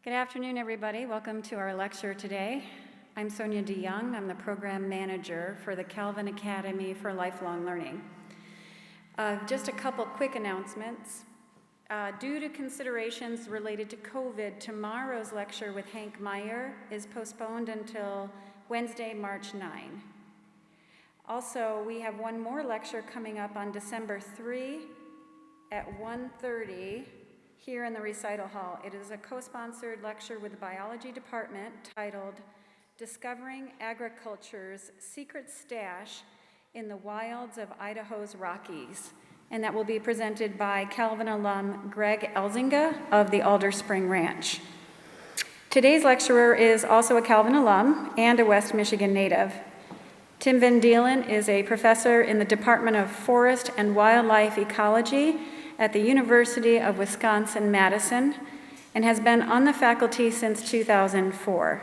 Good afternoon, everybody. Welcome to our lecture today. I'm Sonia DeYoung. I'm the program manager for the Calvin Academy for Lifelong Learning. Just a couple quick announcements. Due to considerations related to COVID, tomorrow's lecture with Hank Meyer is postponed until Wednesday, March 9. Also, we have one more lecture coming up on December 3 at 1:30 here in the recital hall. It is a co-sponsored lecture with the biology department titled Discovering Agriculture's Secret Stash in the Wilds of Idaho's Rockies. And that will be presented by Calvin alum Greg Elzinga of the Alder Spring Ranch. Today's lecturer is also a Calvin alum and a West Michigan native. Tim Van Deelen is a professor in the Department of Forest and Wildlife Ecology at the University of Wisconsin-Madison and has been on the faculty since 2004.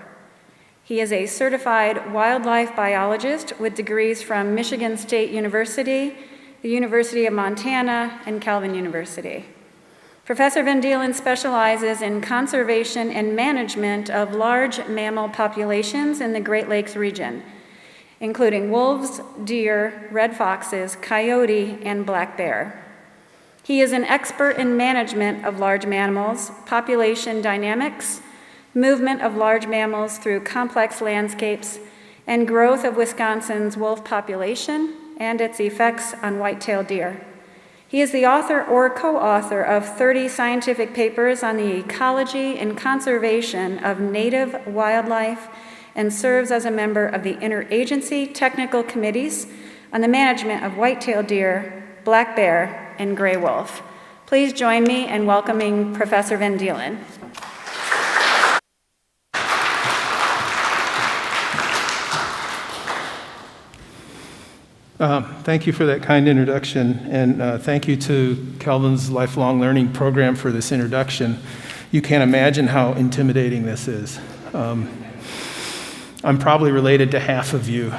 He is a certified wildlife biologist with degrees from Michigan State University, the University of Montana, and Calvin University. Professor Van Deelen specializes in conservation and management of large mammal populations in the Great Lakes region, including wolves, deer, red foxes, coyote, and black bear. He is an expert in management of large mammals, population dynamics, movement of large mammals through complex landscapes, and growth of Wisconsin's wolf population and its effects on white-tailed deer. He is the author or co-author of 30 scientific papers on the ecology and conservation of native wildlife and serves as a member of the interagency technical committees on the management of white-tailed deer, black bear, and gray wolf. Please join me in welcoming Professor Van Deelen. Thank you for that kind introduction, and thank you to Calvin's Lifelong Learning Program for this introduction. You can't imagine how intimidating this is. I'm probably related to half of you.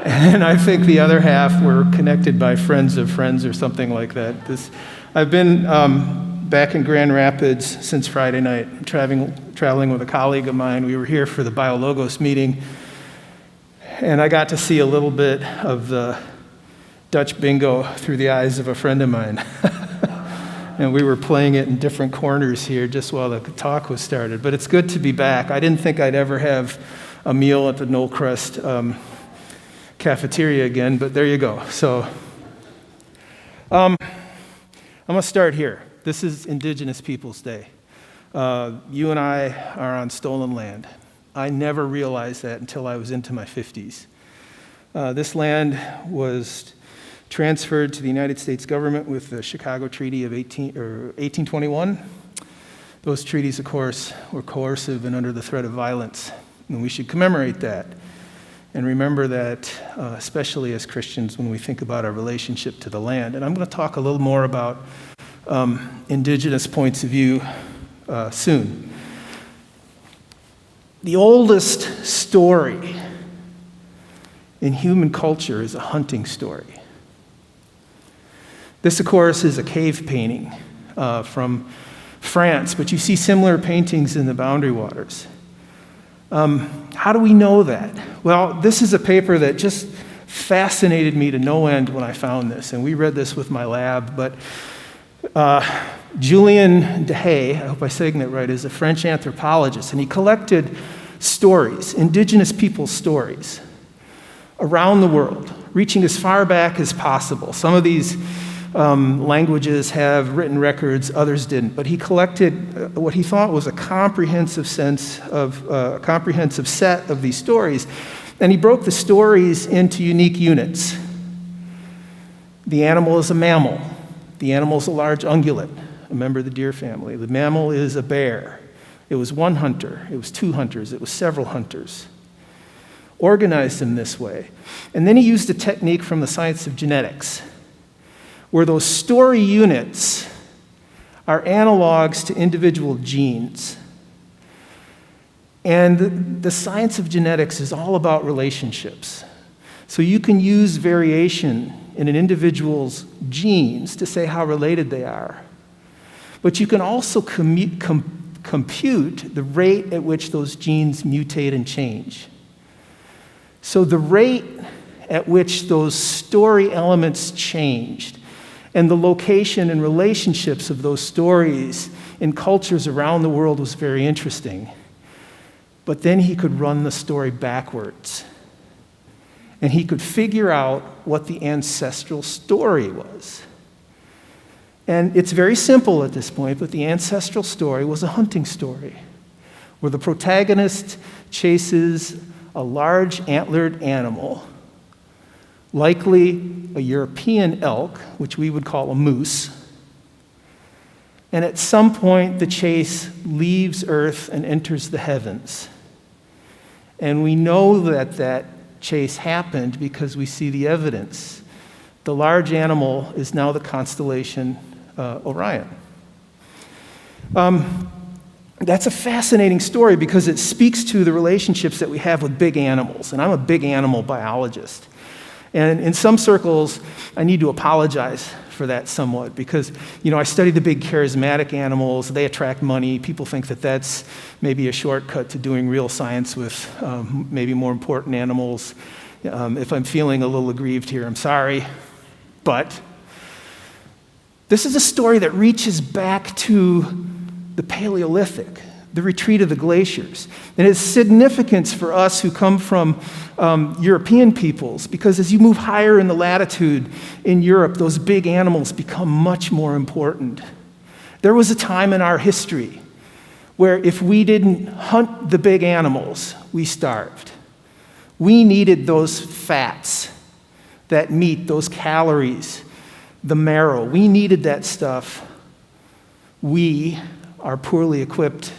And I think the other half were connected by friends of friends or something like that. I've been back in Grand Rapids since Friday night, traveling with a colleague of mine. We were here for the BioLogos meeting, and I got to see a little bit of the Dutch bingo through the eyes of a friend of mine. And we were playing it in different corners here just while the talk was started. But it's good to be back. I didn't think I'd ever have a meal at the Knollcrest cafeteria again, but there you go. So I'm going to start here. This is Indigenous Peoples Day. You and I are on stolen land. I never realized that until I was into my 50s. This land was transferred to the United States government with the Chicago Treaty of 1821. Those treaties, of course, were coercive and under the threat of violence, and we should commemorate that. And remember that, especially as Christians, when we think about our relationship to the land. And I'm going to talk a little more about indigenous points of view soon. The oldest story in human culture is a hunting story. This, of course, is a cave painting from France, but you see similar paintings in the Boundary Waters. How do we know that? Well, this is a paper that just fascinated me to no end when I found this, and we read this with my lab, but Julien Dehaye, I hope I'm saying that right, is a French anthropologist, and he collected stories, indigenous people's stories, around the world, reaching as far back as possible. Some of these languages have written records, others didn't. But he collected what he thought was a comprehensive set of these stories, and he broke the stories into unique units. The animal is a mammal. The animal is a large ungulate, a member of the deer family. The mammal is a bear. It was one hunter. It was two hunters. It was several hunters. Organized them this way. And then he used a technique from the science of genetics, where those story units are analogs to individual genes. And the science of genetics is all about relationships. So you can use variation in an individual's genes to say how related they are. But you can also compute the rate at which those genes mutate and change. So the rate at which those story elements changed and the location and relationships of those stories in cultures around the world was very interesting. But then he could run the story backwards. And he could figure out what the ancestral story was. And it's very simple at this point, but the ancestral story was a hunting story, where the protagonist chases a large antlered animal, likely a European elk, which we would call a moose. And at some point, the chase leaves Earth and enters the heavens. And we know that that chase happened because we see the evidence. The large animal is now the constellation Orion. That's a fascinating story because it speaks to the relationships that we have with big animals. And I'm a big animal biologist. And in some circles, I need to apologize for that somewhat because, I study the big charismatic animals. They attract money. People think that that's maybe a shortcut to doing real science with maybe more important animals. If I'm feeling a little aggrieved here, I'm sorry. But this is a story that reaches back to the Paleolithic, the retreat of the glaciers. And its significance for us who come from European peoples, because as you move higher in the latitude in Europe, those big animals become much more important. There was a time in our history where if we didn't hunt the big animals, we starved. We needed those fats, that meat, those calories, the marrow. We needed that stuff. We, our poorly equipped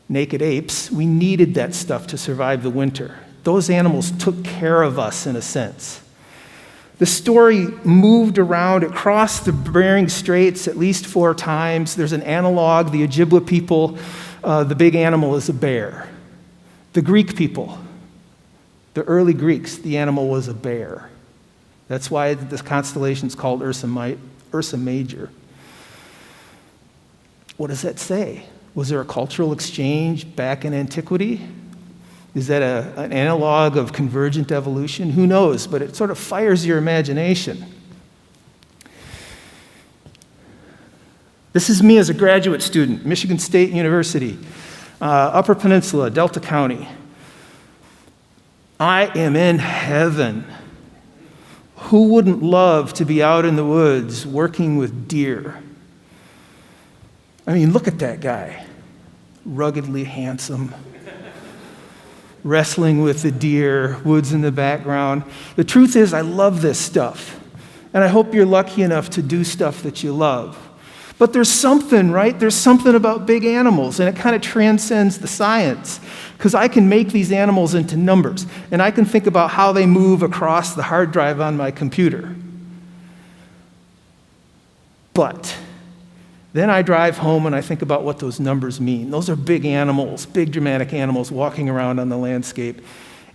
naked apes, we needed that stuff to survive the winter. Those animals took care of us in a sense. The story moved around across the Bering Straits at least 4 times. There's an analog, the Ojibwa people, the big animal is a bear. The Greek people, the early Greeks, the animal was a bear. That's why this constellation is called Ursa Major. What does that say? Was there a cultural exchange back in antiquity? Is that an analog of convergent evolution? Who knows? But it sort of fires your imagination. This is me as a graduate student, Michigan State University, Upper Peninsula, Delta County. I am in heaven. Who wouldn't love to be out in the woods working with deer? I mean, look at that guy. Ruggedly handsome. Wrestling with the deer, woods in the background. The truth is, I love this stuff. And I hope you're lucky enough to do stuff that you love. But there's something, right? There's something about big animals, and it kind of transcends the science. Because I can make these animals into numbers, and I can think about how they move across the hard drive on my computer. But then I drive home and I think about what those numbers mean. Those are big animals, big dramatic animals walking around on the landscape.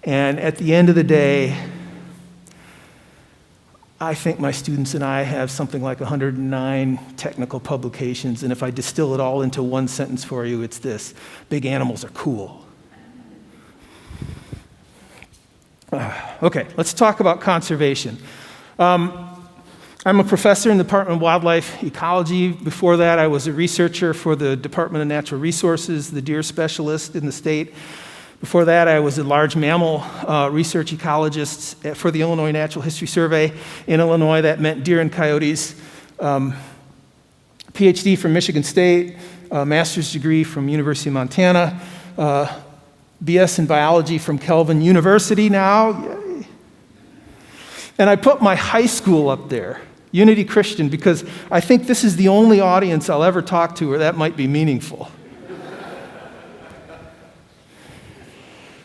And at the end of the day, I think my students and I have something like 109 technical publications, and if I distill it all into one sentence for you, it's this: big animals are cool. Okay, let's talk about conservation. I'm a professor in the Department of Wildlife Ecology. Before that, I was a researcher for the Department of Natural Resources, the deer specialist in the state. Before that, I was a large mammal research ecologist for the Illinois Natural History Survey. In Illinois, that meant deer and coyotes. PhD from Michigan State, master's degree from University of Montana, BS in biology from Kelvin University now. Yay. And I put my high school up there, Unity Christian, because I think this is the only audience I'll ever talk to where that might be meaningful.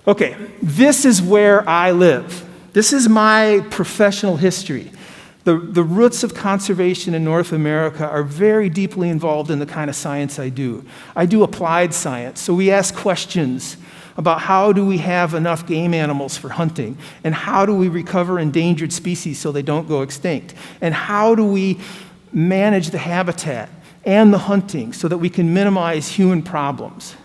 Okay, this is where I live. This is my professional history. The roots of conservation in North America are very deeply involved in the kind of science I do. I do applied science, so we ask questions about how do we have enough game animals for hunting, and how do we recover endangered species so they don't go extinct, and how do we manage the habitat, and the hunting so that we can minimize human problems.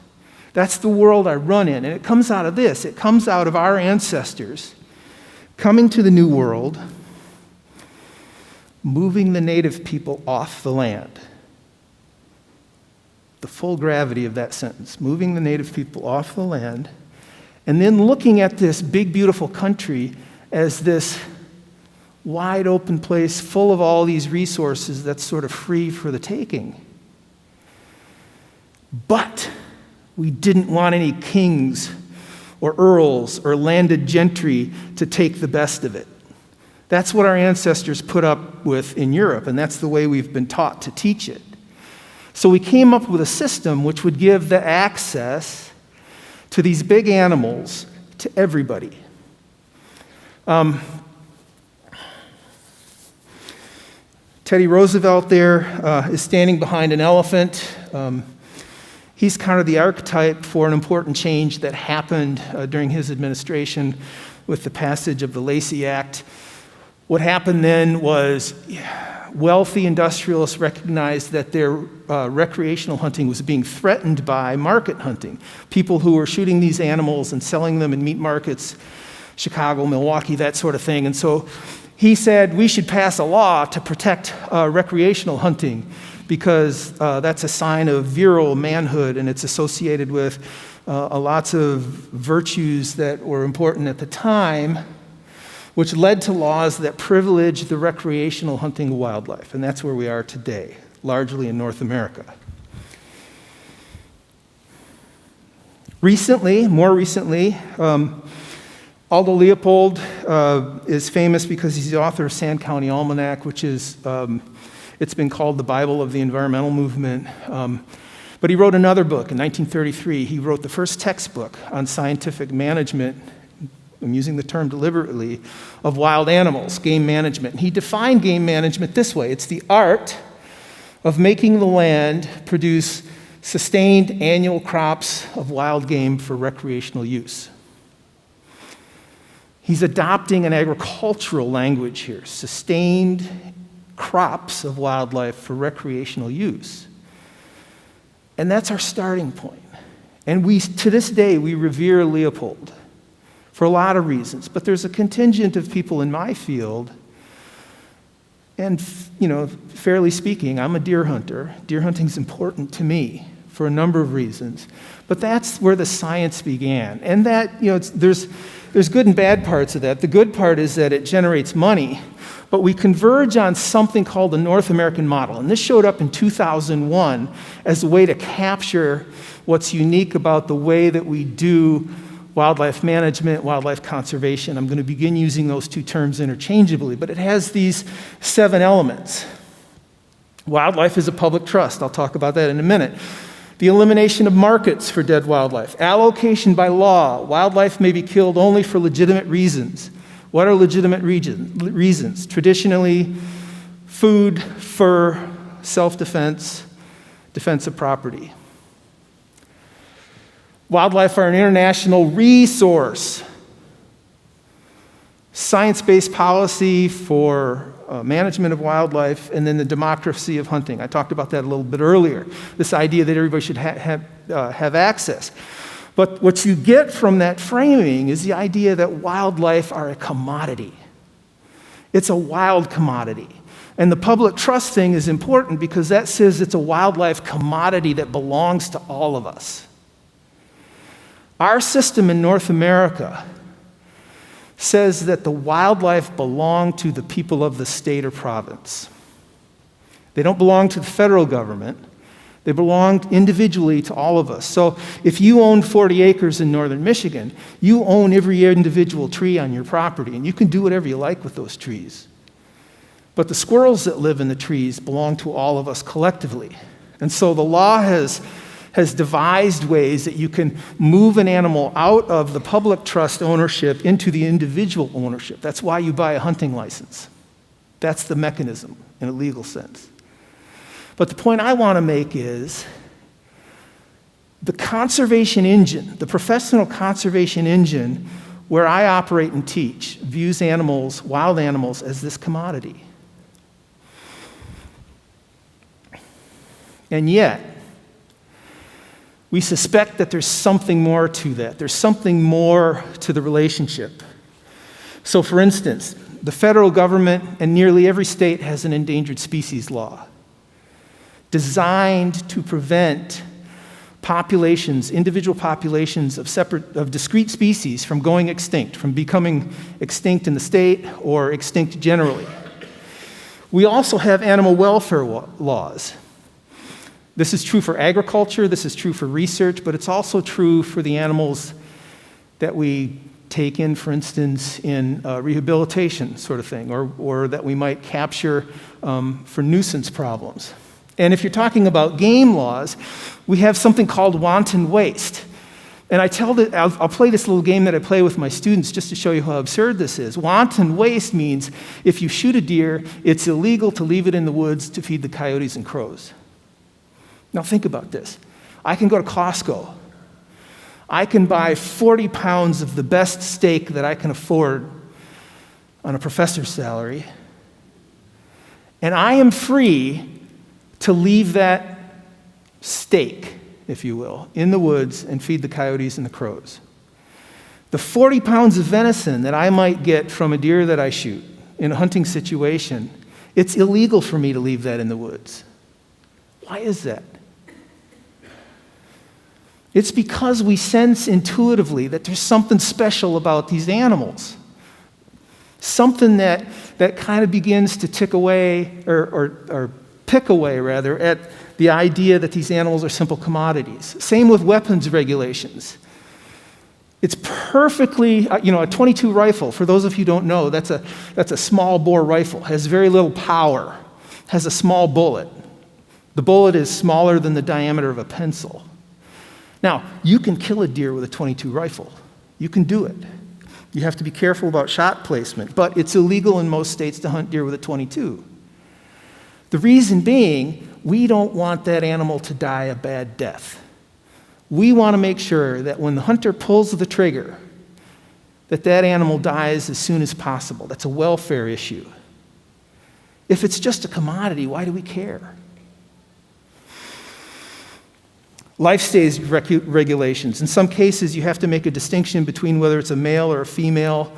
That's the world I run in, and it comes out of this. It comes out of our ancestors coming to the New World, moving the native people off the land. The full gravity of that sentence, moving the native people off the land, and then looking at this big, beautiful country as this wide open place full of all these resources that's sort of free for the taking. But we didn't want any kings or earls or landed gentry to take the best of it. That's what our ancestors put up with in Europe, and that's the way we've been taught to teach it. So we came up with a system which would give the access to these big animals to everybody. Teddy Roosevelt there is standing behind an elephant. He's kind of the archetype for an important change that happened during his administration with the passage of the Lacey Act. What happened then was wealthy industrialists recognized that their recreational hunting was being threatened by market hunting. People who were shooting these animals and selling them in meat markets, Chicago, Milwaukee, that sort of thing. And so he said we should pass a law to protect recreational hunting because that's a sign of virile manhood and it's associated with lots of virtues that were important at the time, which led to laws that privileged the recreational hunting of wildlife. And that's where we are today, largely in North America. More recently, Aldo Leopold is famous because he's the author of Sand County Almanac, which is, it's been called the Bible of the environmental movement. But he wrote another book in 1933. He wrote the first textbook on scientific management, I'm using the term deliberately, of wild animals, game management. He defined game management this way: it's the art of making the land produce sustained annual crops of wild game for recreational use. He's adopting an agricultural language here: sustained crops of wildlife for recreational use. And that's our starting point. And to this day, we revere Leopold for a lot of reasons. But there's a contingent of people in my field, and fairly speaking, I'm a deer hunter. Deer hunting's important to me for a number of reasons. But that's where the science began. And that, there's good and bad parts of that. The good part is that it generates money, but we converge on something called the North American model. And this showed up in 2001 as a way to capture what's unique about the way that we do wildlife management, wildlife conservation. I'm going to begin using those two terms interchangeably, but it has these 7 elements. Wildlife is a public trust. I'll talk about that in a minute. The elimination of markets for dead wildlife. Allocation by law. Wildlife may be killed only for legitimate reasons. What are legitimate reasons? Traditionally, food, fur, self-defense, defense of property. Wildlife are an international resource. Science-based policy for management of wildlife, and then the democracy of hunting. I talked about that a little bit earlier, this idea that everybody should have access. But what you get from that framing is the idea that wildlife are a commodity. It's a wild commodity. And the public trust thing is important because that says it's a wildlife commodity that belongs to all of us. Our system in North America says that the wildlife belong to the people of the state or province. They don't belong to the federal government. They belong individually to all of us. So if you own 40 acres in northern Michigan, you own every individual tree on your property, and you can do whatever you like with those trees. But the squirrels that live in the trees belong to all of us collectively. And so the law has devised ways that you can move an animal out of the public trust ownership into the individual ownership. That's why you buy a hunting license. That's the mechanism in a legal sense. But the point I want to make is the conservation engine, the professional conservation engine where I operate and teach, views animals, wild animals, as this commodity. And yet, we suspect that there's something more to that. There's something more to the relationship. So, for instance, the federal government and nearly every state has an endangered species law designed to prevent populations, individual populations of discrete species from going extinct, from becoming extinct in the state or extinct generally. We also have animal welfare laws. This is true for agriculture, this is true for research, but it's also true for the animals that we take in, for instance, in rehabilitation sort of thing, or that we might capture for nuisance problems. And if you're talking about game laws, we have something called wanton waste. And I'll play this little game that I play with my students just to show you how absurd this is. Wanton waste means if you shoot a deer, it's illegal to leave it in the woods to feed the coyotes and crows. Now think about this. I can go to Costco. I can buy 40 pounds of the best steak that I can afford on a professor's salary, and I am free to leave that steak, if you will, in the woods and feed the coyotes and the crows. The 40 pounds of venison that I might get from a deer that I shoot in a hunting situation, it's illegal for me to leave that in the woods. Why is that? It's because we sense intuitively that there's something special about these animals. Something that kind of begins to tick away, or pick away, rather, at the idea that these animals are simple commodities. Same with weapons regulations. It's perfectly, a .22 rifle, for those of you who don't know, that's a small bore rifle, has very little power, has a small bullet. The bullet is smaller than the diameter of a pencil. Now, you can kill a deer with a .22 rifle. You can do it. You have to be careful about shot placement, but it's illegal in most states to hunt deer with a .22. The reason being, we don't want that animal to die a bad death. We want to make sure that when the hunter pulls the trigger, that animal dies as soon as possible. That's a welfare issue. If it's just a commodity, why do we care? Life stage regulations. In some cases, you have to make a distinction between whether it's a male or a female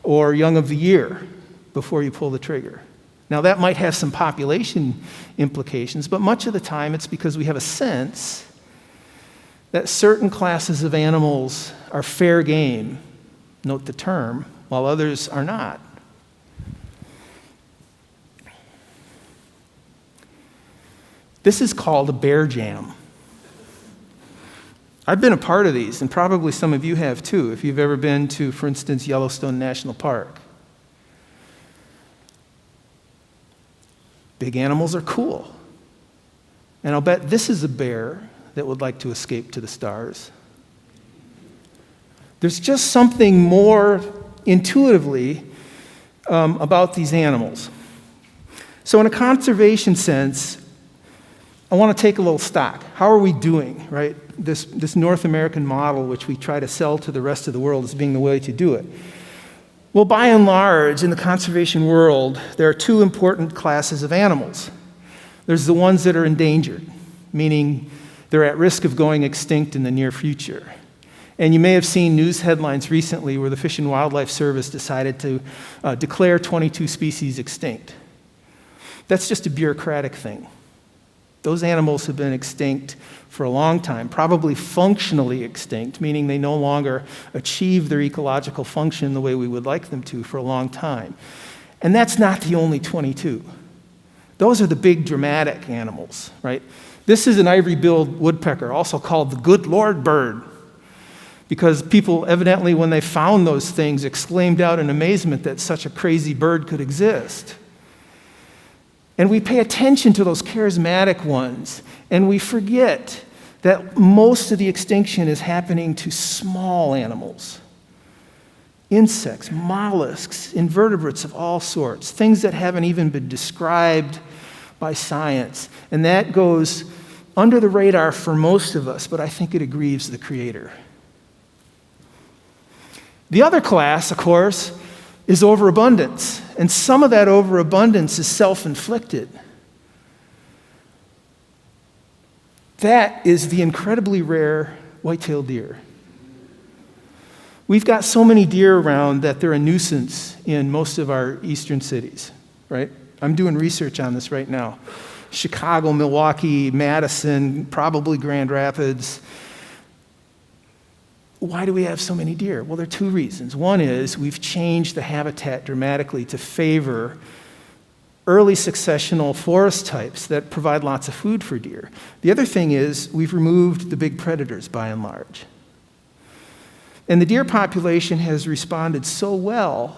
or young of the year before you pull the trigger. Now, that might have some population implications, but much of the time it's because we have a sense that certain classes of animals are fair game, note the term, while others are not. This is called a bear jam. I've been a part of these, and probably some of you have too, if you've ever been to, for instance, Yellowstone National Park. Big animals are cool. And I'll bet this is a bear that would like to escape to the stars. There's just something more intuitively about these animals. So in a conservation sense, I want to take a little stock. How are we doing, right? This North American model, which we try to sell to the rest of the world as being the way to do it. Well, by and large, in the conservation world, there are two important classes of animals. There's the ones that are endangered, meaning they're at risk of going extinct in the near future. And you may have seen news headlines recently where the Fish and Wildlife Service decided to declare 22 species extinct. That's just a bureaucratic thing. Those animals have been extinct for a long time, probably functionally extinct, meaning they no longer achieve their ecological function the way we would like them to for a long time. And that's not the only 22. Those are the big dramatic animals, right? This is an ivory-billed woodpecker, also called the good Lord bird, because people evidently, when they found those things, exclaimed out in amazement that such a crazy bird could exist. And we pay attention to those charismatic ones, and we forget that most of the extinction is happening to small animals. Insects, mollusks, invertebrates of all sorts, things that haven't even been described by science. And that goes under the radar for most of us, but I think it aggrieves the Creator. The other class, of course, is overabundance. And some of that overabundance is self-inflicted. That is the incredibly rare white-tailed deer. We've got so many deer around that they're a nuisance in most of our eastern cities, right? I'm doing research on this right now. Chicago, Milwaukee, Madison, probably Grand Rapids. Why do we have so many deer? Well, there are two reasons. One is we've changed the habitat dramatically to favor early successional forest types that provide lots of food for deer. The other thing is we've removed the big predators by and large. And the deer population has responded so well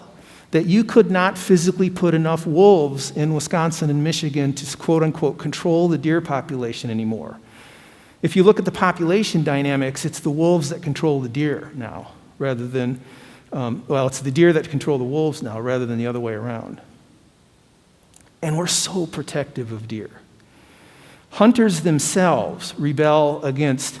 that you could not physically put enough wolves in Wisconsin and Michigan to quote unquote control the deer population anymore. If you look at the population dynamics, it's the wolves that control the deer now, rather than, it's the deer that control the wolves now rather than the other way around. And we're so protective of deer. Hunters themselves rebel against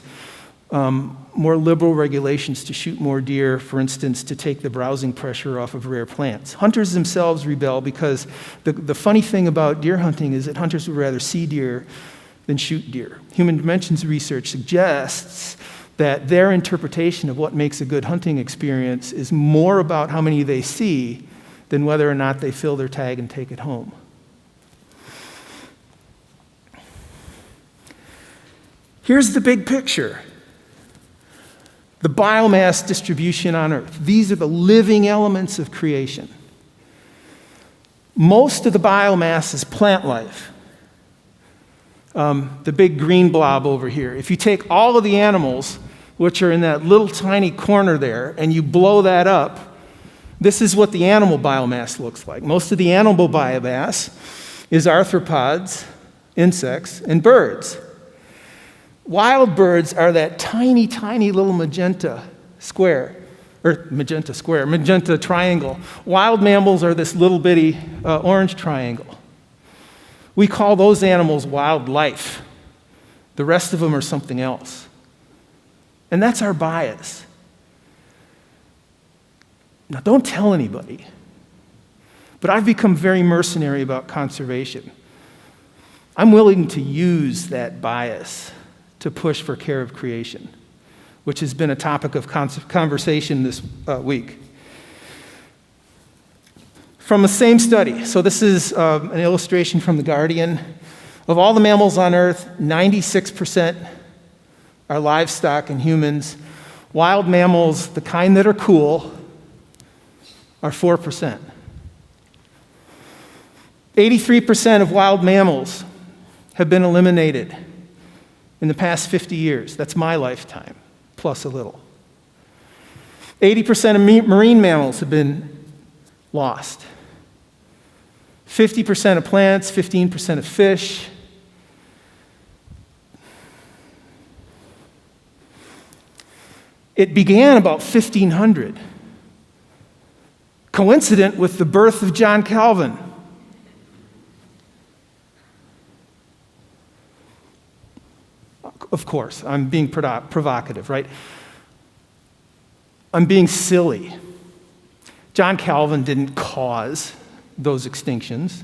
more liberal regulations to shoot more deer, for instance, to take the browsing pressure off of rare plants. Hunters themselves rebel because the funny thing about deer hunting is that hunters would rather see deer than shoot deer. Human dimensions research suggests that their interpretation of what makes a good hunting experience is more about how many they see than whether or not they fill their tag and take it home. Here's the big picture. The biomass distribution on Earth. These are the living elements of creation. Most of the biomass is plant life. The big green blob over here. If you take all of the animals, which are in that little tiny corner there, and you blow that up, this is what the animal biomass looks like. Most of the animal biomass is arthropods, insects, and birds. Wild birds are that tiny, tiny little magenta triangle. Wild mammals are this little bitty orange triangle. We call those animals wildlife. The rest of them are something else. And that's our bias. Now, don't tell anybody, but I've become very mercenary about conservation. I'm willing to use that bias to push for care of creation, which has been a topic of conversation this week. From the same study, so this is an illustration from The Guardian. Of all the mammals on Earth, 96% are livestock and humans. Wild mammals, the kind that are cool, are 4%. 83% of wild mammals have been eliminated in the past 50 years. That's my lifetime, plus a little. 80% of marine mammals have been lost. 50% of plants, 15% of fish. It began about 1500, coincident with the birth of John Calvin. Of course, I'm being provocative, right? I'm being silly. John Calvin didn't cause those extinctions.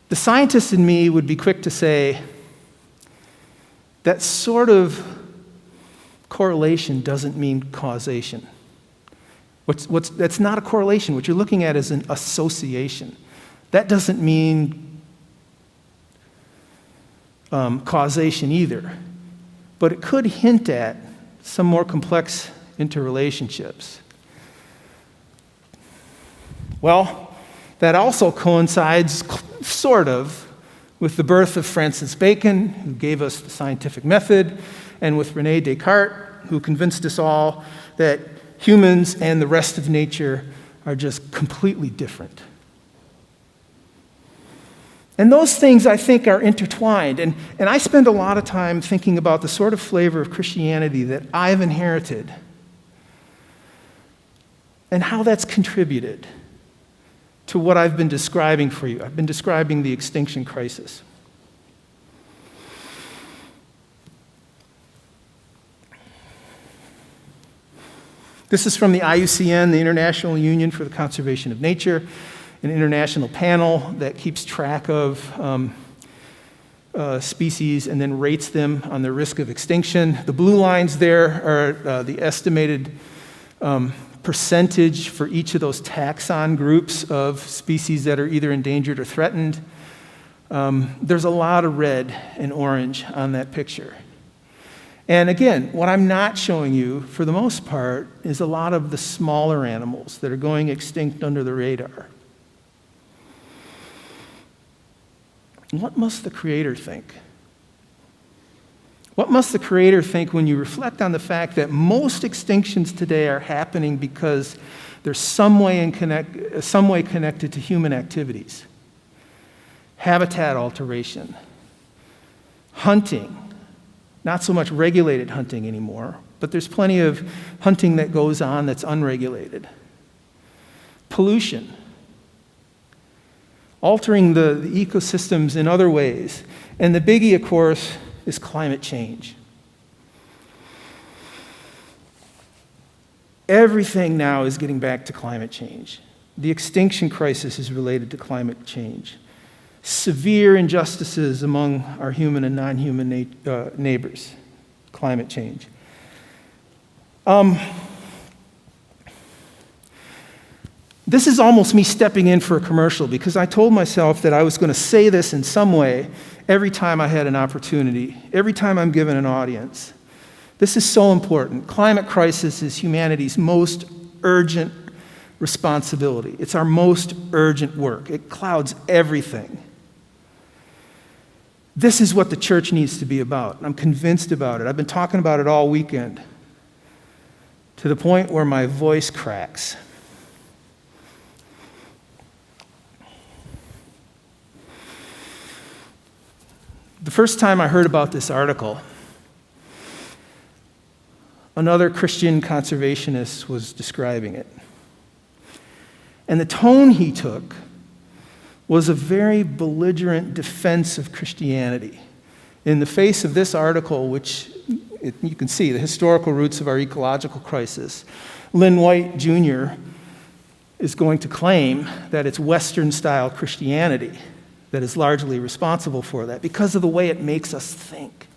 The scientist in me would be quick to say that sort of correlation doesn't mean causation. That's not a correlation. What you're looking at is an association. That doesn't mean causation either, but it could hint at some more complex interrelationships. Well, that also coincides, sort of, with the birth of Francis Bacon, who gave us the scientific method, and with René Descartes, who convinced us all that humans and the rest of nature are just completely different. And those things, I think, are intertwined. And I spend a lot of time thinking about the sort of flavor of Christianity that I've inherited and how that's contributed to what I've been describing for you. I've been describing the extinction crisis. This is from the IUCN, the International Union for the Conservation of Nature, an international panel that keeps track of species and then rates them on their risk of extinction. The blue lines there are the estimated percentage for each of those taxon groups of species that are either endangered or threatened. There's a lot of red and orange on that picture. And again, what I'm not showing you, for the most part, is a lot of the smaller animals that are going extinct under the radar. What must the Creator think? What must the Creator think when you reflect on the fact that most extinctions today are happening because there's some way connected to human activities? Habitat alteration, hunting, not so much regulated hunting anymore, but there's plenty of hunting that goes on that's unregulated. Pollution, altering the ecosystems in other ways. And the biggie, of course, is climate change. Everything now is getting back to climate change. The extinction crisis is related to climate change. Severe injustices among our human and non-human neighbors, climate change. This is almost me stepping in for a commercial because I told myself that I was going to say this in some way every time I had an opportunity, every time I'm given an audience. This is so important. Climate crisis is humanity's most urgent responsibility. It's our most urgent work. It clouds everything. This is what the church needs to be about. I'm convinced about it. I've been talking about it all weekend to the point where my voice cracks. The first time I heard about this article, another Christian conservationist was describing it. And the tone he took was a very belligerent defense of Christianity. In the face of this article, which you can see, the historical roots of our ecological crisis, Lynn White Jr. is going to claim that it's Western-style Christianity that is largely responsible for that because of the way it makes us think.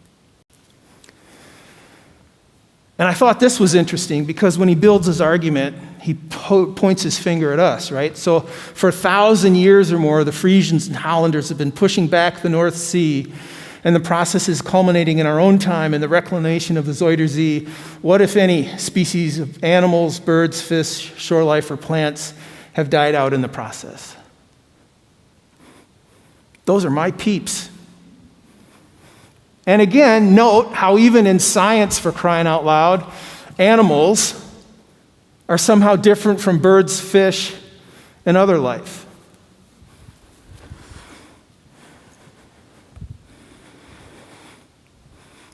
And I thought this was interesting because when he builds his argument, he points his finger at us, right? So for 1,000 years or more, the Frisians and Hollanders have been pushing back the North Sea, and the process is culminating in our own time in the reclamation of the Zuiderzee. What, if any, species of animals, birds, fish, shore life, or plants have died out in the process? Those are my peeps. And again, note how even in science, for crying out loud, animals are somehow different from birds, fish, and other life.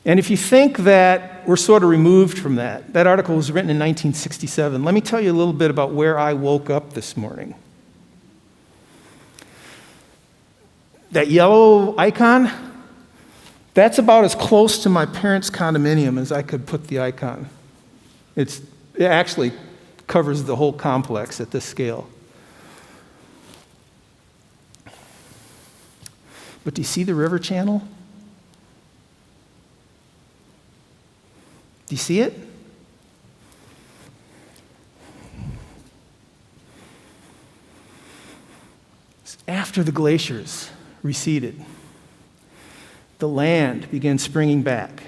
And if you think that we're sort of removed from that, that article was written in 1967. Let me tell you a little bit about where I woke up this morning. That yellow icon, that's about as close to my parents' condominium as I could put the icon. It actually covers the whole complex at this scale. But do you see the river channel? Do you see it? After the glaciers receded, the land began springing back,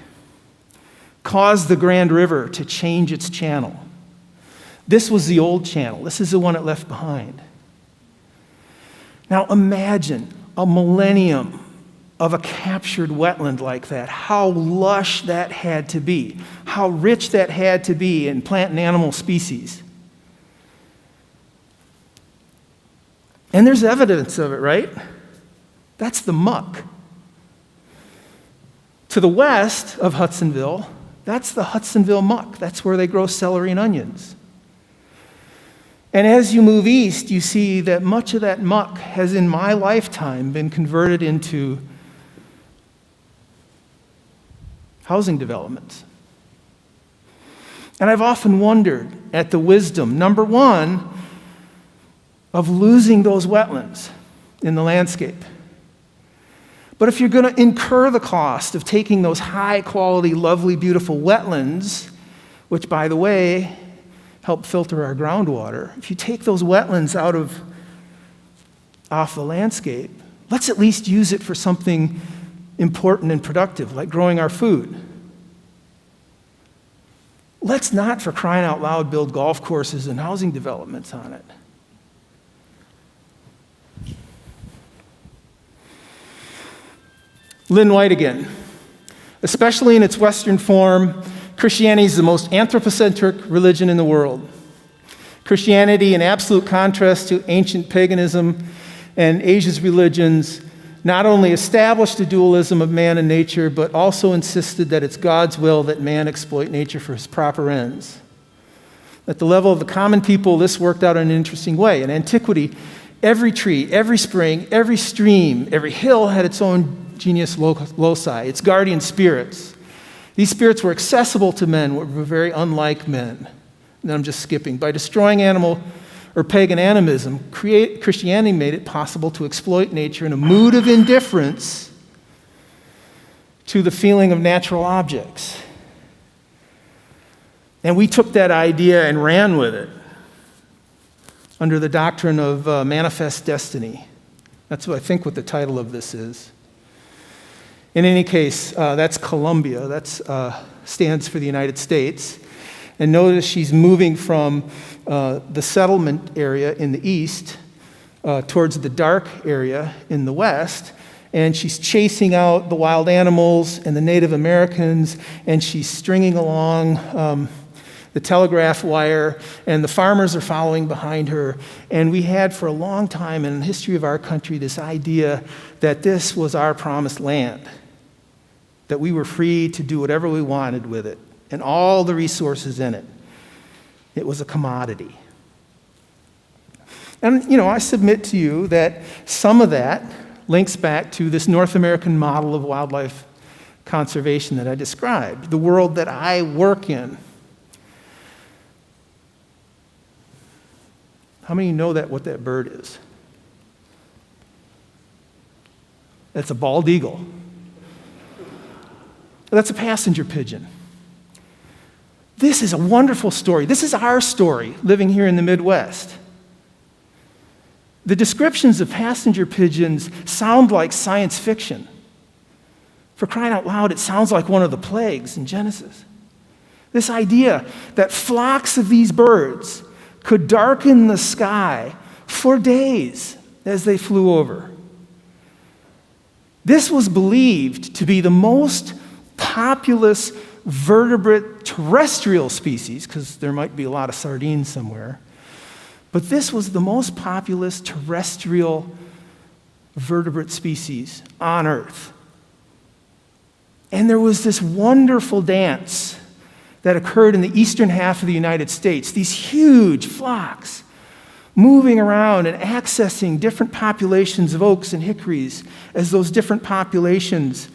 caused the Grand River to change its channel. This was the old channel. This is the one it left behind. Now imagine a millennium of a captured wetland like that, how lush that had to be, how rich that had to be in plant and animal species. And there's evidence of it, right? That's the muck. To the west of Hudsonville, that's the Hudsonville muck. That's where they grow celery and onions. And as you move east, you see that much of that muck has, in my lifetime, been converted into housing developments. And I've often wondered at the wisdom, number one, of losing those wetlands in the landscape. But if you're going to incur the cost of taking those high-quality, lovely, beautiful wetlands, which, by the way, help filter our groundwater, if you take those wetlands off the landscape, let's at least use it for something important and productive, like growing our food. Let's not, for crying out loud, build golf courses and housing developments on it. Lynn White again. Especially in its Western form, Christianity is the most anthropocentric religion in the world. Christianity, in absolute contrast to ancient paganism and Asia's religions, not only established the dualism of man and nature, but also insisted that it's God's will that man exploit nature for his proper ends. At the level of the common people, this worked out in an interesting way. In antiquity, every tree, every spring, every stream, every hill had its own genius loci, its guardian spirits. These spirits were accessible to men, were very unlike men. And I'm just skipping. By destroying animal or pagan animism, Christianity made it possible to exploit nature in a mood of indifference to the feeling of natural objects. And we took that idea and ran with it under the doctrine of manifest destiny. That's what I think what the title of this is. In any case, that's Columbia. That stands for the United States. And notice she's moving from the settlement area in the east towards the dark area in the west. And she's chasing out the wild animals and the Native Americans, and she's stringing along the telegraph wire, and the farmers are following behind her. And we had for a long time in the history of our country this idea that this was our promised land, that we were free to do whatever we wanted with it and all the resources in it. It was a commodity. And, I submit to you that some of that links back to this North American model of wildlife conservation that I described, the world that I work in. How many of you know what that bird is? That's a bald eagle. That's a passenger pigeon. This is a wonderful story. This is our story living here in the Midwest. The descriptions of passenger pigeons sound like science fiction. For crying out loud, it sounds like one of the plagues in Genesis. This idea that flocks of these birds could darken the sky for days as they flew over. This was believed to be the most populous vertebrate terrestrial species, because there might be a lot of sardines somewhere, but this was the most populous terrestrial vertebrate species on Earth. And there was this wonderful dance that occurred in the eastern half of the United States, these huge flocks moving around and accessing different populations of oaks and hickories as those different populations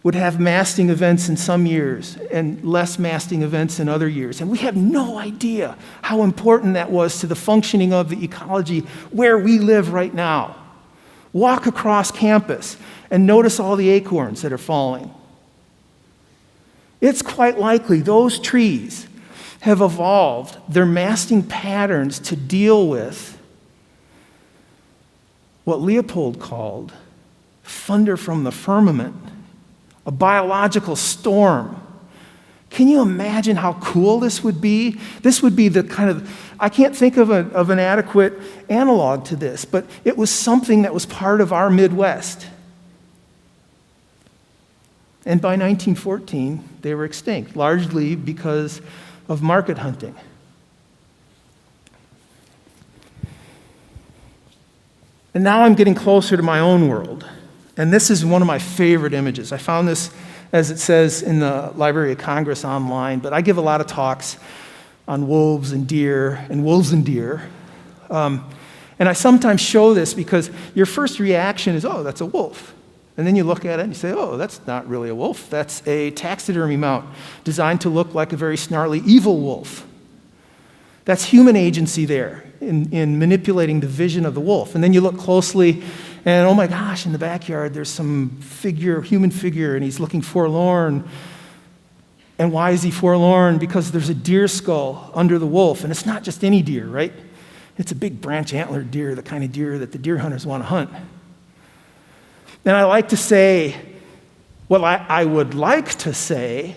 would have masting events in some years and less masting events in other years. And we have no idea how important that was to the functioning of the ecology where we live right now. Walk across campus and notice all the acorns that are falling. It's quite likely those trees have evolved their masting patterns to deal with what Leopold called thunder from the firmament, a biological storm. Can you imagine how cool this would be? This would be the kind of, I can't think of an adequate analog to this, but it was something that was part of our Midwest. And by 1914, they were extinct, largely because of market hunting. And now I'm getting closer to my own world. And this is one of my favorite images. I found this, as it says, in the Library of Congress online, but I give a lot of talks on wolves and deer and wolves and deer. And I sometimes show this because your first reaction is, oh, that's a wolf. And then you look at it and you say, oh, that's not really a wolf. That's a taxidermy mount designed to look like a very snarly, evil wolf. That's human agency there in manipulating the vision of the wolf. And then you look closely And oh my gosh, in the backyard, there's some figure, human figure, and he's looking forlorn. And why is he forlorn? Because there's a deer skull under the wolf. And it's not just any deer, right? It's a big branch-antlered deer, the kind of deer that the deer hunters want to hunt. And I like to say, well, I would like to say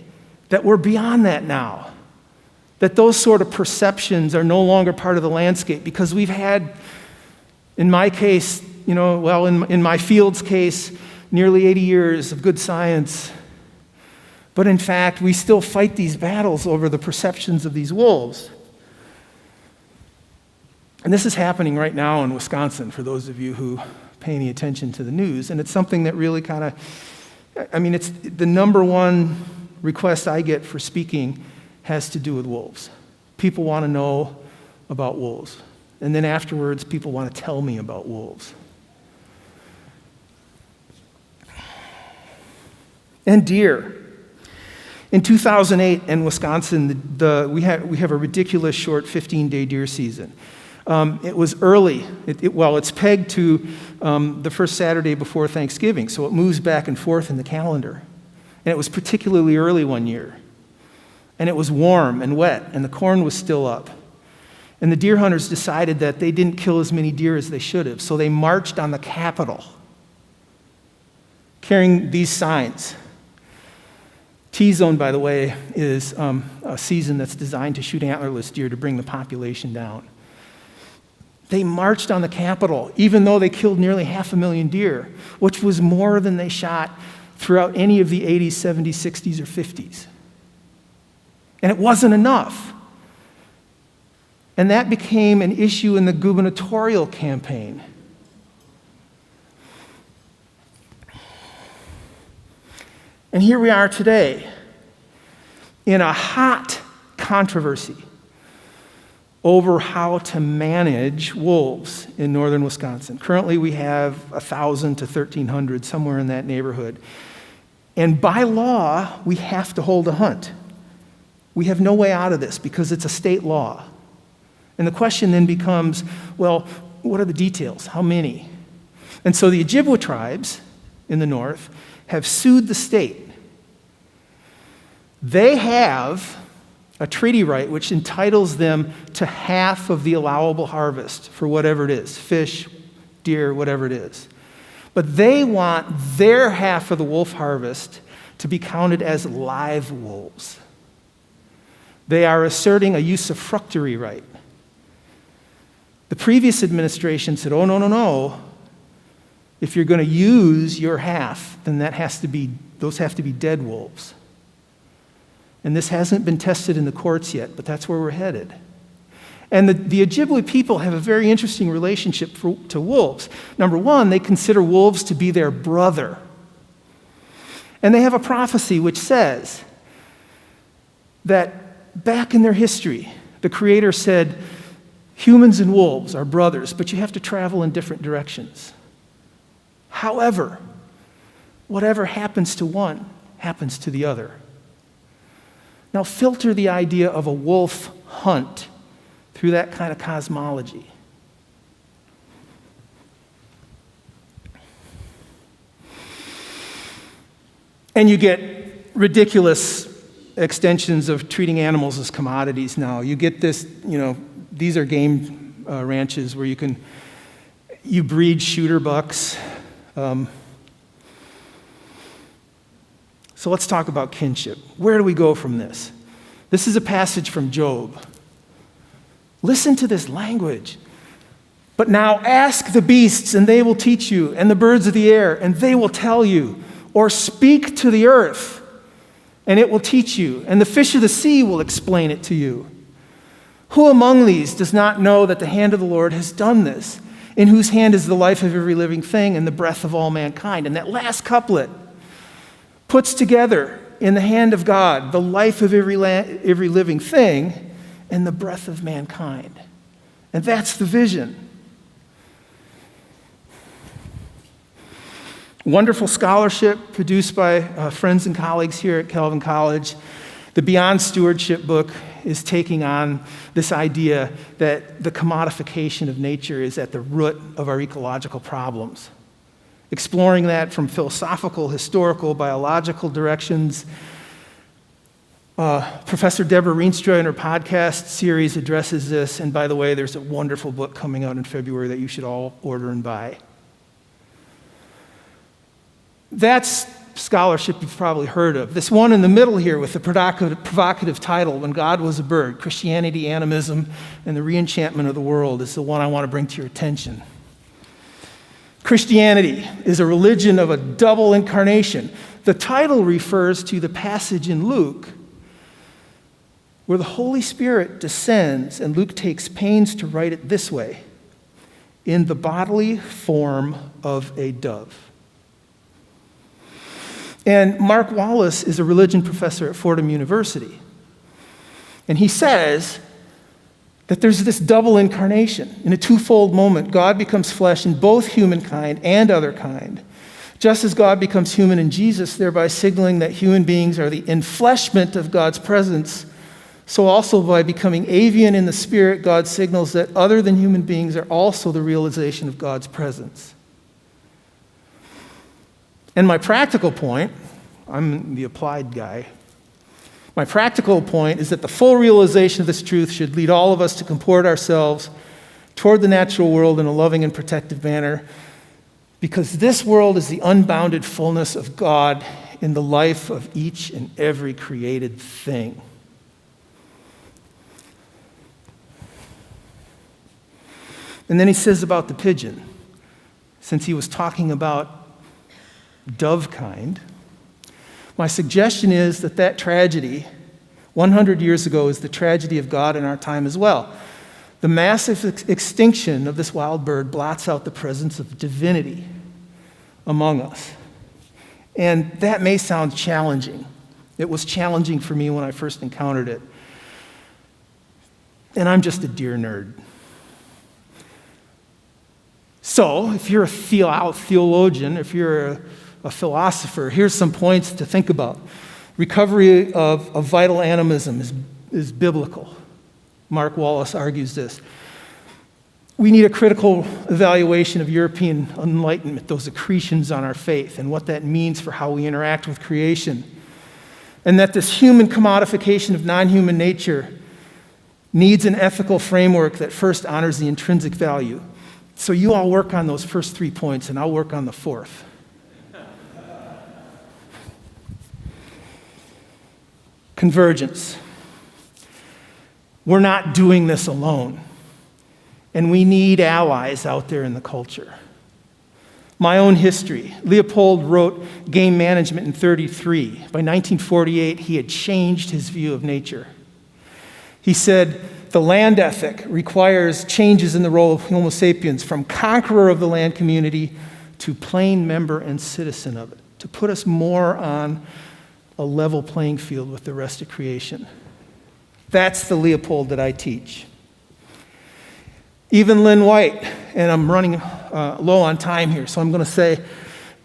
that we're beyond that now. That those sort of perceptions are no longer part of the landscape, because we've had, in my case, in my field's case, nearly 80 years of good science. But in fact, we still fight these battles over the perceptions of these wolves. And this is happening right now in Wisconsin, for those of you who pay any attention to the news. And it's something that really it's the number one request I get for speaking has to do with wolves. People want to know about wolves. And then afterwards, people want to tell me about wolves. And deer. In 2008 in Wisconsin, we have a ridiculous short 15-day deer season. It was early. It's pegged to the first Saturday before Thanksgiving, so it moves back and forth in the calendar. And it was particularly early one year. And it was warm and wet, and the corn was still up. And the deer hunters decided that they didn't kill as many deer as they should have, so they marched on the Capitol carrying these signs. T-zone, by the way, is a season that's designed to shoot antlerless deer to bring the population down. They marched on the Capitol, even though they killed nearly 500,000 deer, which was more than they shot throughout any of the 80s, 70s, 60s, or 50s. And it wasn't enough. And that became an issue in the gubernatorial campaign. And here we are today in a hot controversy over how to manage wolves in northern Wisconsin. Currently, we have 1,000 to 1,300, somewhere in that neighborhood. And by law, we have to hold a hunt. We have no way out of this because it's a state law. And the question then becomes, well, what are the details? How many? And so the Ojibwa tribes in the north have sued the state. They have a treaty right which entitles them to half of the allowable harvest for whatever it is, fish, deer, whatever it is. But they want their half of the wolf harvest to be counted as live wolves. They are asserting a usufructuary right. The previous administration said, oh, no. If you're going to use your half, then those have to be dead wolves. And this hasn't been tested in the courts yet, but that's where we're headed. And the Ojibwe people have a very interesting relationship to wolves. Number one, they consider wolves to be their brother. And they have a prophecy which says that back in their history, the Creator said, humans and wolves are brothers, but you have to travel in different directions. However, whatever happens to one happens to the other. Now filter the idea of a wolf hunt through that kind of cosmology. And you get ridiculous extensions of treating animals as commodities now. You get this, these are game ranches where you breed shooter bucks. So let's talk about kinship. Where do we go from this? This is a passage from Job. Listen to this language. But now ask the beasts, and they will teach you, and the birds of the air, and they will tell you. Or speak to the earth, and it will teach you, and the fish of the sea will explain it to you. Who among these does not know that the hand of the Lord has done this, in whose hand is the life of every living thing and the breath of all mankind? And that last couplet puts together in the hand of God the life of every living thing and the breath of mankind. And that's the vision. Wonderful scholarship produced by friends and colleagues here at Calvin College. The Beyond Stewardship book is taking on this idea that the commodification of nature is at the root of our ecological problems. exploring that from philosophical, historical, biological directions. Professor Deborah Rienstra in her podcast series addresses this, and by the way, there's a wonderful book coming out in February that you should all order and buy. That's scholarship you've probably heard of. This one in the middle here with the provocative title, When God Was a Bird, Christianity, Animism, and the Reenchantment of the World, is the one I want to bring to your attention. Christianity is a religion of a double incarnation. The title refers to the passage in Luke where the Holy Spirit descends, and Luke takes pains to write it this way, in the bodily form of a dove. And Mark Wallace is a religion professor at Fordham University. And he says that there's this double incarnation. In a twofold moment, God becomes flesh in both humankind and other kind, just as God becomes human in Jesus, thereby signaling that human beings are the enfleshment of God's presence. So also by becoming avian in the spirit, God signals that other than human beings are also the realization of God's presence. And my practical point, I'm the applied guy, my practical point is that the full realization of this truth should lead all of us to comport ourselves toward the natural world in a loving and protective manner, because this world is the unbounded fullness of God in the life of each and every created thing. And then he says about the pigeon, since he was talking about dove kind, my suggestion is that that tragedy 100 years ago is the tragedy of God in our time as well. The massive extinction of this wild bird blots out the presence of divinity among us. And that may sound challenging. It was challenging for me when I first encountered it. And I'm just a deer nerd. So, if you're a theologian, if you're a philosopher, here's some points to think about. Recovery of vital animism is biblical. Mark Wallace argues this. We need a critical evaluation of European enlightenment, those accretions on our faith, and what that means for how we interact with creation. And that this human commodification of non-human nature needs an ethical framework that first honors the intrinsic value. So you all work on those first 3 points, and I'll work on the fourth. Convergence. We're not doing this alone, and we need allies out there in the culture. My own history. Leopold wrote Game Management in 1933. By 1948, he had changed his view of nature. He said, the land ethic requires changes in the role of Homo sapiens from conqueror of the land community to plain member and citizen of it, to put us more on a level playing field with the rest of creation. That's the Leopold that I teach. Even Lynn White, and I'm running low on time here, so I'm going to say,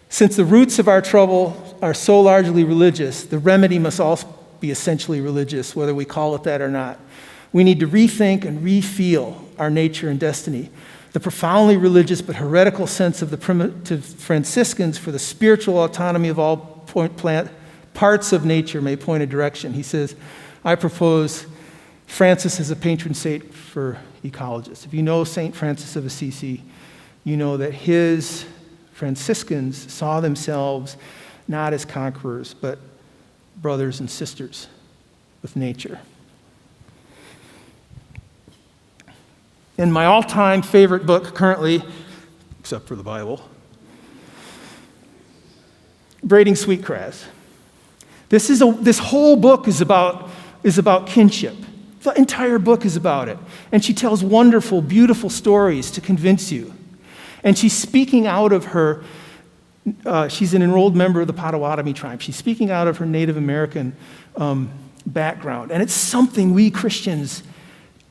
since the roots of our trouble are so largely religious, the remedy must also be essentially religious, whether we call it that or not. We need to rethink and refeel our nature and destiny. The profoundly religious but heretical sense of the primitive Franciscans for the spiritual autonomy of all parts of nature may point a direction. He says, I propose Francis as a patron saint for ecologists. If you know St. Francis of Assisi, you know that his Franciscans saw themselves not as conquerors, but brothers and sisters with nature. And my all-time favorite book currently, except for the Bible, Braiding Sweetgrass. This whole book is about kinship. The entire book is about it. And she tells wonderful, beautiful stories to convince you. And she's speaking out of her, she's an enrolled member of the Potawatomi tribe. She's speaking out of her Native American background. And it's something we Christians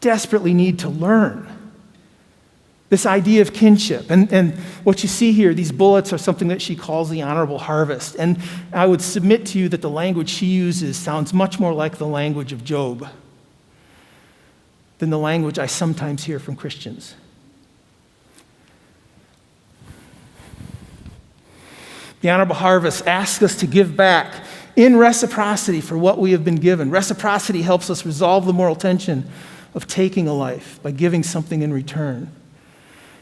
desperately need to learn. This idea of kinship. And what you see here, these bullets are something that she calls the honorable harvest. And I would submit to you that the language she uses sounds much more like the language of Job than the language I sometimes hear from Christians. The Honorable Harvest asks us to give back in reciprocity for what we have been given. Reciprocity helps us resolve the moral tension of taking a life by giving something in return.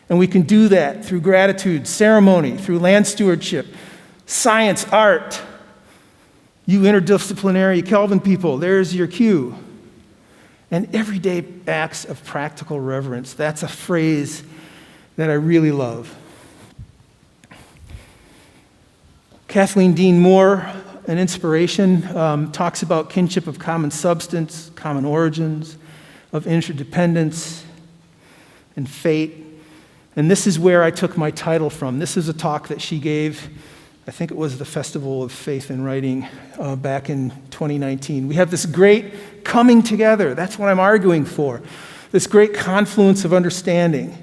And we can do that through gratitude, ceremony, through land stewardship, science, art. You interdisciplinary Calvin people, there's your cue. And everyday acts of practical reverence. That's a phrase that I really love. Kathleen Dean Moore, an inspiration, talks about kinship of common substance, common origins, of interdependence and fate. And this is where I took my title from. This is a talk that she gave, I think it was the Festival of Faith and Writing back in 2019. We have this great coming together. That's what I'm arguing for. This great confluence of understanding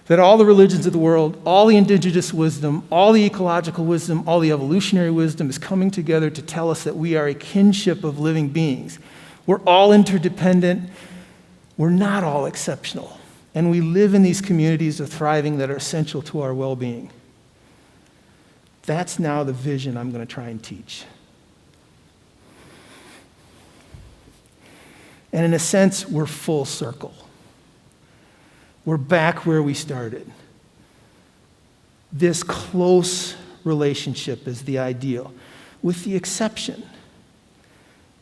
that all the religions of the world, all the indigenous wisdom, all the ecological wisdom, all the evolutionary wisdom is coming together to tell us that we are a kinship of living beings. We're all interdependent. We're not all exceptional. And we live in these communities of thriving that are essential to our well-being. That's now the vision I'm going to try and teach. And in a sense, we're full circle. We're back where we started. This close relationship is the ideal, with the exception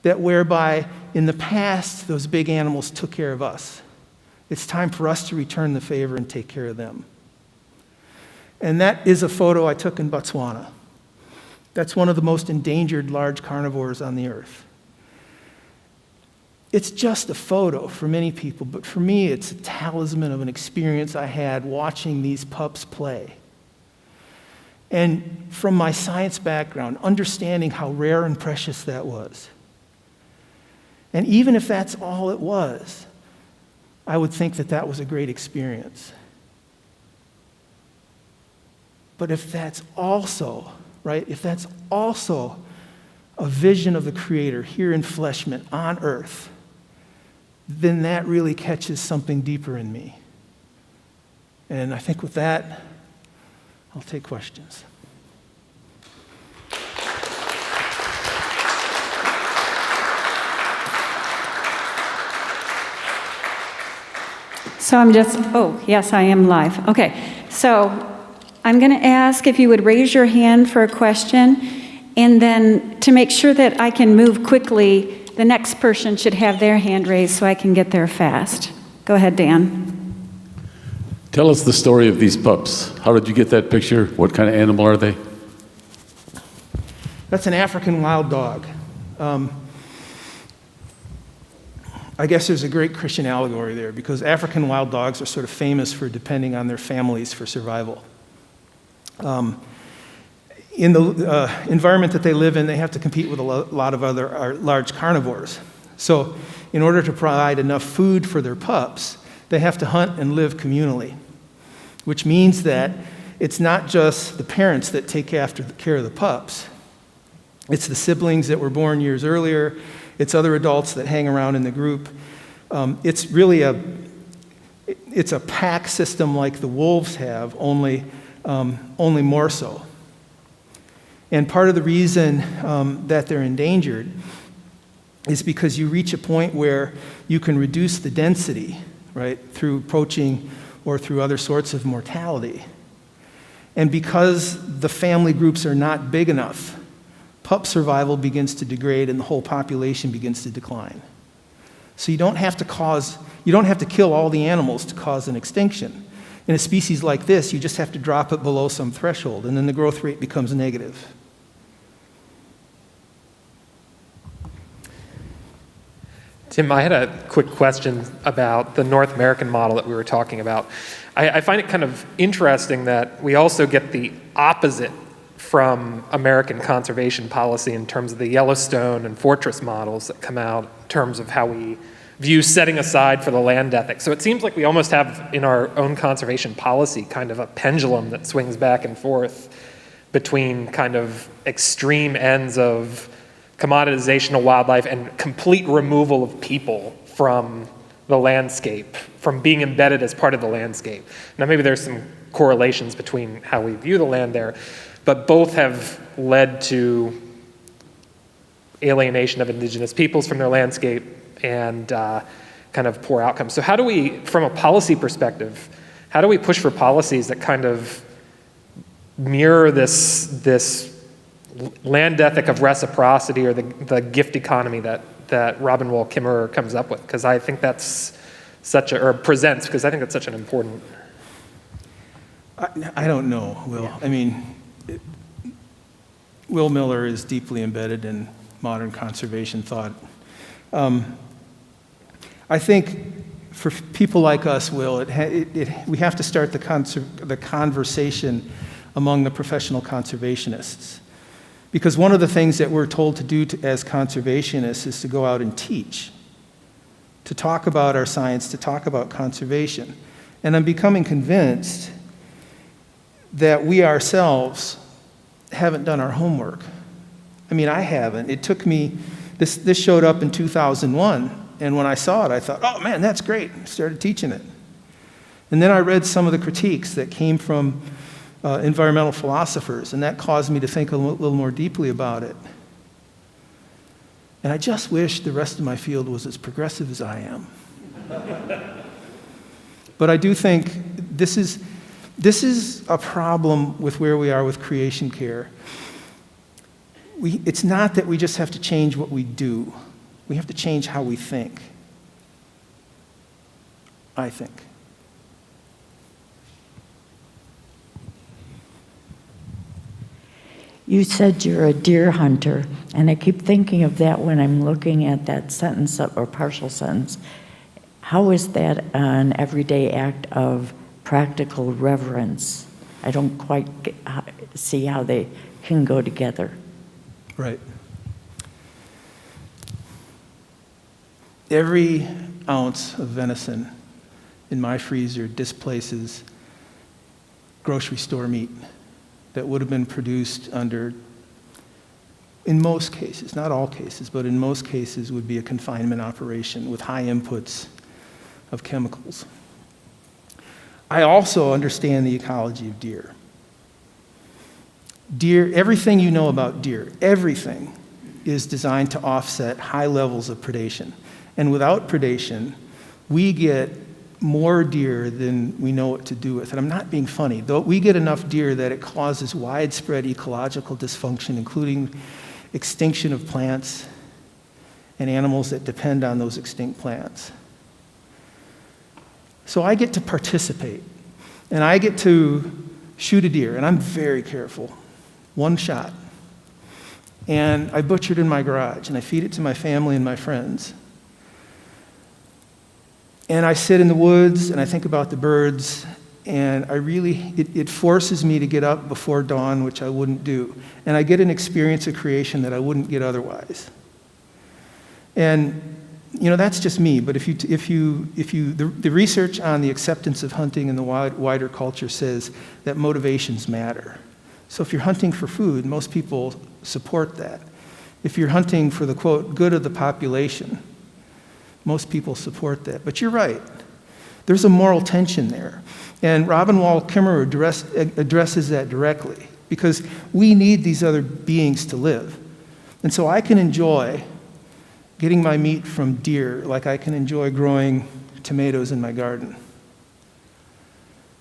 that whereby in the past, those big animals took care of us. It's time for us to return the favor and take care of them. And that is a photo I took in Botswana. That's one of the most endangered large carnivores on the earth. It's just a photo for many people, but for me, it's a talisman of an experience I had watching these pups play. And from my science background, understanding how rare and precious that was. And even if that's all it was, I would think that that was a great experience. But if that's also, right, if that's also a vision of the Creator here in Fleshman on earth, then that really catches something deeper in me. And I think with that, I'll take questions. So yes, I am live. Okay, so I'm going to ask if you would raise your hand for a question, and then to make sure that I can move quickly, the next person should have their hand raised so I can get there fast. Go ahead, Dan. Tell us the story of these pups. How did you get that picture? What kind of animal are they? That's an African wild dog. I guess there's a great Christian allegory there because African wild dogs are sort of famous for depending on their families for survival. In the environment that they live in, they have to compete with a lot of other large carnivores. So in order to provide enough food for their pups, they have to hunt and live communally, which means that it's not just the parents that take care of the pups. It's the siblings that were born years earlier. It's other adults that hang around in the group. It's really a pack system like the wolves have, only more so. And part of the reason that they're endangered is because you reach a point where you can reduce the density, right, through poaching or through other sorts of mortality. And because the family groups are not big enough, pup survival begins to degrade and the whole population begins to decline. So you don't have to kill all the animals to cause an extinction. In a species like this, you just have to drop it below some threshold, and then the growth rate becomes negative. Tim, I had a quick question about the North American model that we were talking about. I find it kind of interesting that we also get the opposite from American conservation policy in terms of the Yellowstone and Fortress models that come out in terms of how we view setting aside for the land ethic. So it seems like we almost have in our own conservation policy kind of a pendulum that swings back and forth between kind of extreme ends of commoditization of wildlife and complete removal of people from the landscape, from being embedded as part of the landscape. Now maybe there's some correlations between how we view the land there, but both have led to alienation of indigenous peoples from their landscape and kind of poor outcomes. So how do we, from a policy perspective, how do we push for policies that kind of mirror this land ethic of reciprocity, or the gift economy that Robin Wall Kimmerer comes up with? Because I think that's presents, because I think that's such an important. I don't know, Will. Yeah. I mean, Will Miller is deeply embedded in modern conservation thought. I think for people like us, Will, we have to start the conversation among the professional conservationists. Because one of the things that we're told to do as conservationists is to go out and teach, to talk about our science, to talk about conservation. And I'm becoming convinced that we ourselves haven't done our homework. I mean, I haven't. It took me, this showed up in 2001, and when I saw it, I thought, oh man, that's great. I started teaching it. And then I read some of the critiques that came from environmental philosophers, and that caused me to think a little more deeply about it. And I just wish the rest of my field was as progressive as I am. But I do think this is a problem with where we are with creation care. It's not that we just have to change what we do. We have to change how we think, I think. You said you're a deer hunter, and I keep thinking of that when I'm looking at that sentence or partial sentence. How is that an everyday act of practical reverence? I don't quite see how they can go together. Right. Every ounce of venison in my freezer displaces grocery store meat that would have been produced under, in most cases, not all cases, but in most cases would be a confinement operation with high inputs of chemicals. I also understand the ecology of deer. Deer, everything you know about deer, everything is designed to offset high levels of predation. And without predation, we get more deer than we know what to do with. And I'm not being funny. Though we get enough deer that it causes widespread ecological dysfunction, including extinction of plants and animals that depend on those extinct plants. So I get to participate, and I get to shoot a deer, and I'm very careful. One shot. And I butchered in my garage, and I feed it to my family and my friends. And I sit in the woods, and I think about the birds, and it forces me to get up before dawn, which I wouldn't do. And I get an experience of creation that I wouldn't get otherwise. And, that's just me, but the research on the acceptance of hunting in the wider culture says that motivations matter. So if you're hunting for food, most people support that. If you're hunting for the, quote, good of the population, most people support that. But you're right. There's a moral tension there. And Robin Wall Kimmerer addresses that directly, because we need these other beings to live. And so I can enjoy getting my meat from deer like I can enjoy growing tomatoes in my garden.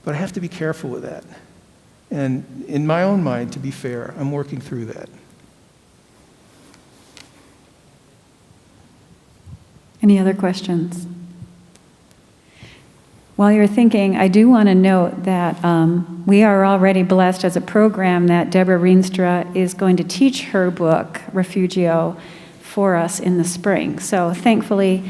But I have to be careful with that. And in my own mind, to be fair, I'm working through that. Any other questions? While you're thinking, I do want to note that we are already blessed as a program that Deborah Rienstra is going to teach her book, Refugio, for us in the spring. So thankfully,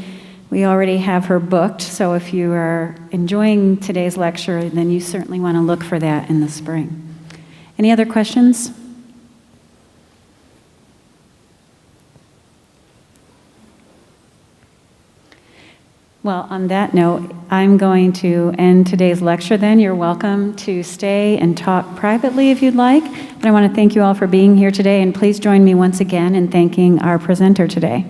we already have her booked. So if you are enjoying today's lecture, then you certainly want to look for that in the spring. Any other questions? Well, on that note, I'm going to end today's lecture then. You're welcome to stay and talk privately if you'd like. But I want to thank you all for being here today, and please join me once again in thanking our presenter today.